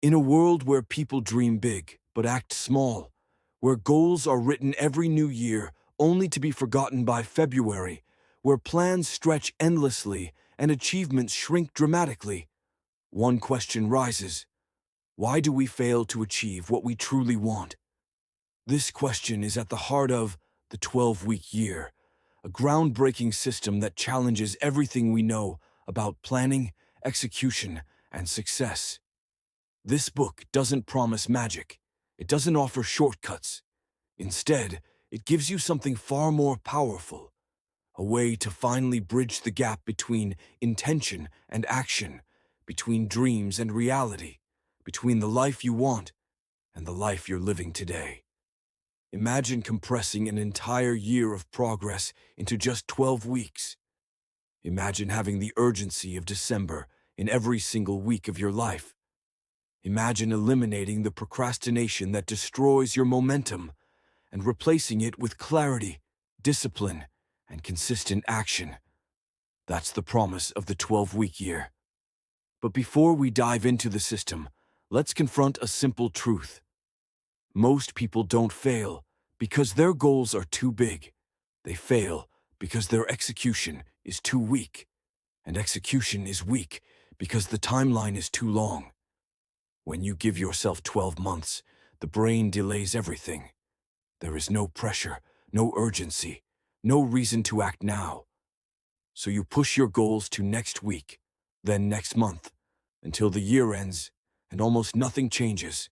In a world where people dream big but act small, where goals are written every new year only to be forgotten by February, where plans stretch endlessly and achievements shrink dramatically, one question rises: why do we fail to achieve what we truly want? This question is at the heart of the 12-week year, a groundbreaking system that challenges everything we know about planning, execution, and success. This book doesn't promise magic. It doesn't offer shortcuts. Instead, it gives you something far more powerful, a way to finally bridge the gap between intention and action, between dreams and reality, between the life you want and the life you're living today. Imagine compressing an entire year of progress into just 12 weeks. Imagine having the urgency of December in every single week of your life. Imagine eliminating the procrastination that destroys your momentum and replacing it with clarity, discipline, and consistent action. That's the promise of the 12-week year. But before we dive into the system, let's confront a simple truth. Most people don't fail because their goals are too big. They fail because their execution is too weak. And execution is weak because the timeline is too long. When you give yourself 12 months, the brain delays everything. There is no pressure, no urgency, no reason to act now. So you push your goals to next week, then next month, until the year ends and almost nothing changes.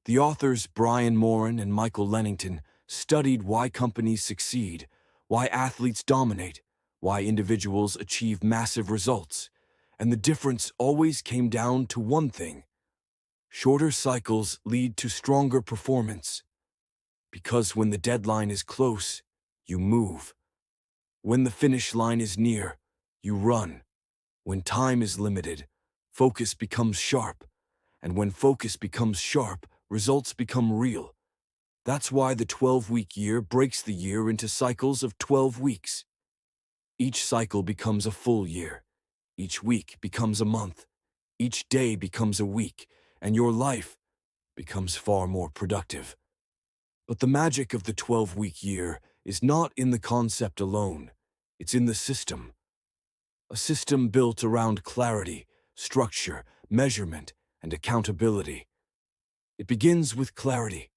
The authors Brian Moran and Michael Lennington studied why companies succeed, why athletes dominate, why individuals achieve massive results, and the difference always came down to one thing: shorter cycles lead to stronger performance. Because when the deadline is close, you move. When the finish line is near, you run. When time is limited, focus becomes sharp. And when focus becomes sharp, results become real. That's why the 12-week year breaks the year into cycles of 12 weeks. Each cycle becomes a full year. Each week becomes a month. Each day becomes a week, and your life becomes far more productive. But the magic of the 12-week year is not in the concept alone. It's in the system. A system built around clarity, structure, measurement, and accountability. It begins with clarity.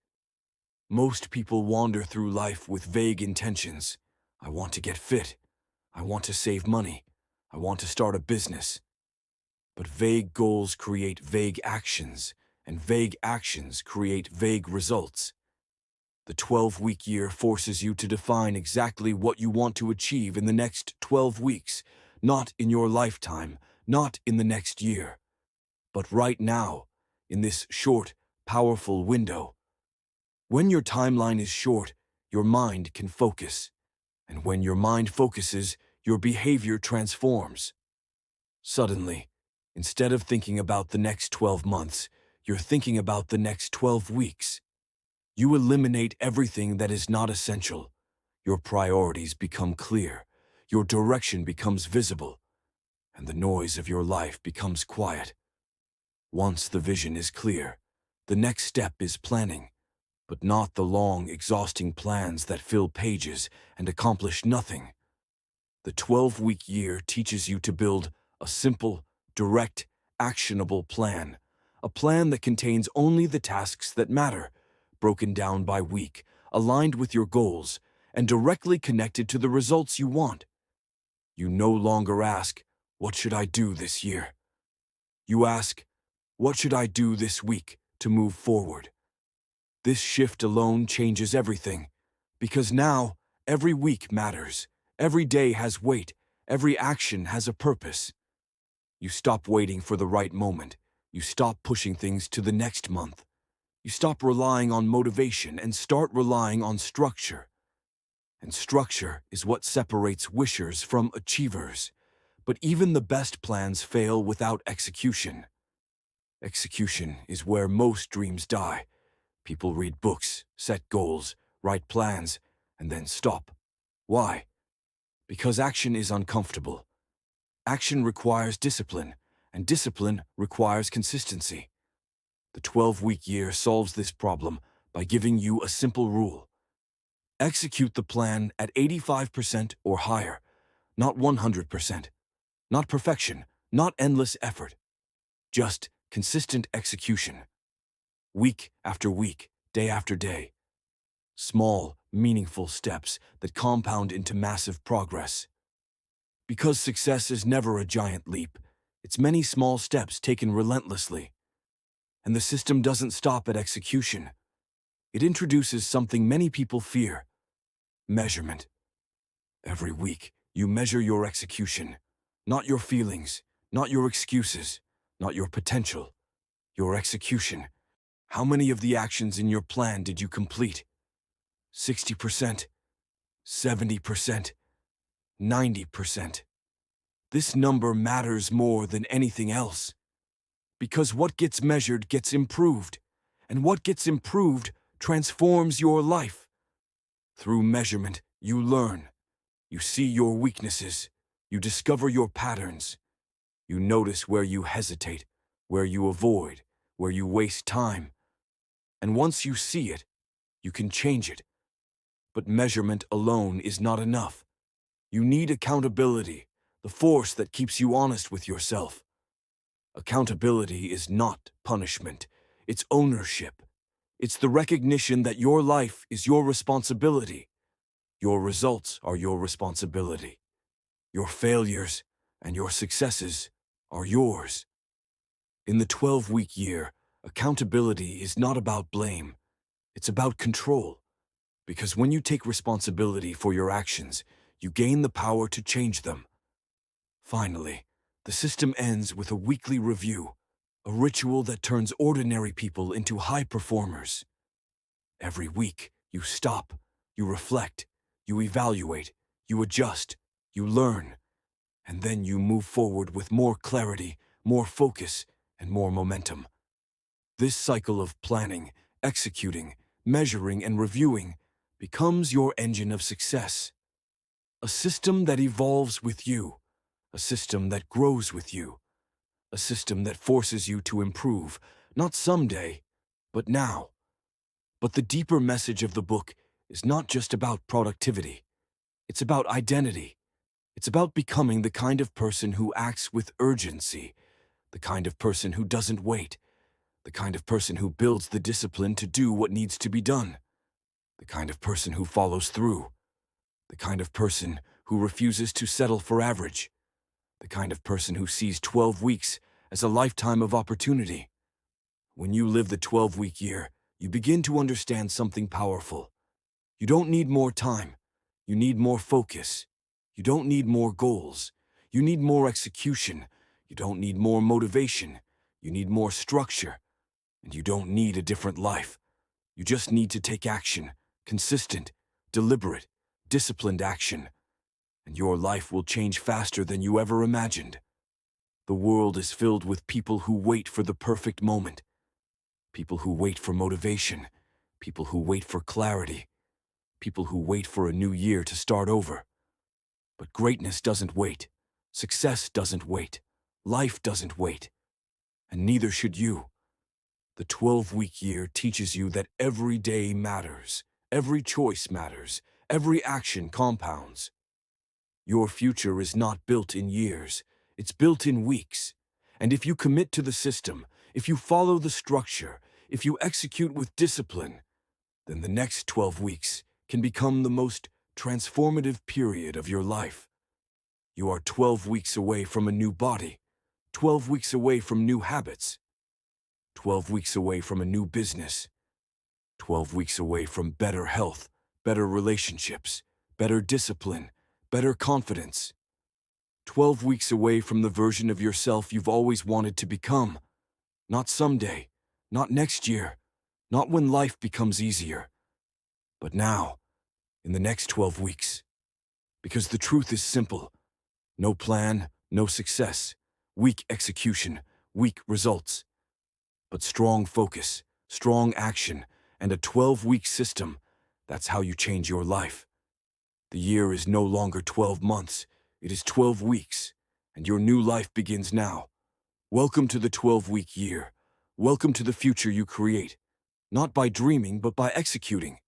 Most people wander through life with vague intentions. I want to get fit. I want to save money. I want to start a business. But vague goals create vague actions, and vague actions create vague results. The 12-week year forces you to define exactly what you want to achieve in the next 12 weeks, not in your lifetime, not in the next year, but right now, in this short, powerful window. When your timeline is short, your mind can focus. And when your mind focuses, your behavior transforms. Suddenly, instead of thinking about the next 12 months, you're thinking about the next 12 weeks. You eliminate everything that is not essential. Your priorities become clear. Your direction becomes visible. And the noise of your life becomes quiet. Once the vision is clear, the next step is planning, but not the long, exhausting plans that fill pages and accomplish nothing. The 12-week year teaches you to build a simple, direct, actionable plan, a plan that contains only the tasks that matter, broken down by week, aligned with your goals, and directly connected to the results you want. You no longer ask, "What should I do this year?" You ask, "What should I do this week to move forward?" This shift alone changes everything, because now every week matters, every day has weight, every action has a purpose. You stop waiting for the right moment. You stop pushing things to the next month. You stop relying on motivation and start relying on structure. And structure is what separates wishers from achievers. But even the best plans fail without execution. Execution is where most dreams die. People read books, set goals, write plans, and then stop. Why? Because action is uncomfortable. Action requires discipline, and discipline requires consistency. The 12-week year solves this problem by giving you a simple rule. Execute the plan at 85% or higher, not 100%. Not perfection, not endless effort. Just consistent execution. Week after week, day after day. Small, meaningful steps that compound into massive progress. Because success is never a giant leap, it's many small steps taken relentlessly. And the system doesn't stop at execution. It introduces something many people fear: measurement. Every week, you measure your execution, not your feelings, not your excuses, not your potential, your execution. How many of the actions in your plan did you complete? 60%, 70%, 90%. This number matters more than anything else. Because what gets measured gets improved, and what gets improved transforms your life. Through measurement, you learn. You see your weaknesses. You discover your patterns. You notice where you hesitate, where you avoid, where you waste time. And once you see it, you can change it. But measurement alone is not enough. You need accountability, the force that keeps you honest with yourself. Accountability is not punishment. It's ownership. It's the recognition that your life is your responsibility. Your results are your responsibility. Your failures and your successes are yours. In the 12-week year, accountability is not about blame. It's about control. Because when you take responsibility for your actions, you gain the power to change them. Finally, the system ends with a weekly review, a ritual that turns ordinary people into high performers. Every week, you stop, you reflect, you evaluate, you adjust, you learn, and then you move forward with more clarity, more focus, and more momentum. This cycle of planning, executing, measuring, and reviewing becomes your engine of success. A system that evolves with you, a system that grows with you, a system that forces you to improve, not someday, but now. But the deeper message of the book is not just about productivity. It's about identity. It's about becoming the kind of person who acts with urgency, the kind of person who doesn't wait, the kind of person who builds the discipline to do what needs to be done, the kind of person who follows through, the kind of person who refuses to settle for average, the kind of person who sees 12 weeks as a lifetime of opportunity. When you live the 12-week year, you begin to understand something powerful. You don't need more time. You need more focus. You don't need more goals. You need more execution. You don't need more motivation. You need more structure. And you don't need a different life. You just need to take action, consistent, deliberate, disciplined action. And your life will change faster than you ever imagined. The world is filled with people who wait for the perfect moment. People who wait for motivation. People who wait for clarity. People who wait for a new year to start over. But greatness doesn't wait. Success doesn't wait. Life doesn't wait. And neither should you. The 12-week year teaches you that every day matters. Every choice matters. Every action compounds. Your future is not built in years. It's built in weeks. And if you commit to the system, if you follow the structure, if you execute with discipline, then the next 12 weeks can become the most transformative period of your life. You are 12 weeks away from a new body, 12 weeks away from new habits, 12 weeks away from a new business, 12 weeks away from better health, better relationships, better discipline, better confidence, 12 weeks away from the version of yourself you've always wanted to become. Not someday, not next year, not when life becomes easier, but now, in the next 12 weeks. Because the truth is simple. No plan, no success. Weak execution, weak results. But strong focus, strong action, and a 12-week system, that's how you change your life. The year is no longer 12 months, it is 12 weeks, and your new life begins now. Welcome to the 12-week year. Welcome to the future you create, not by dreaming but by executing.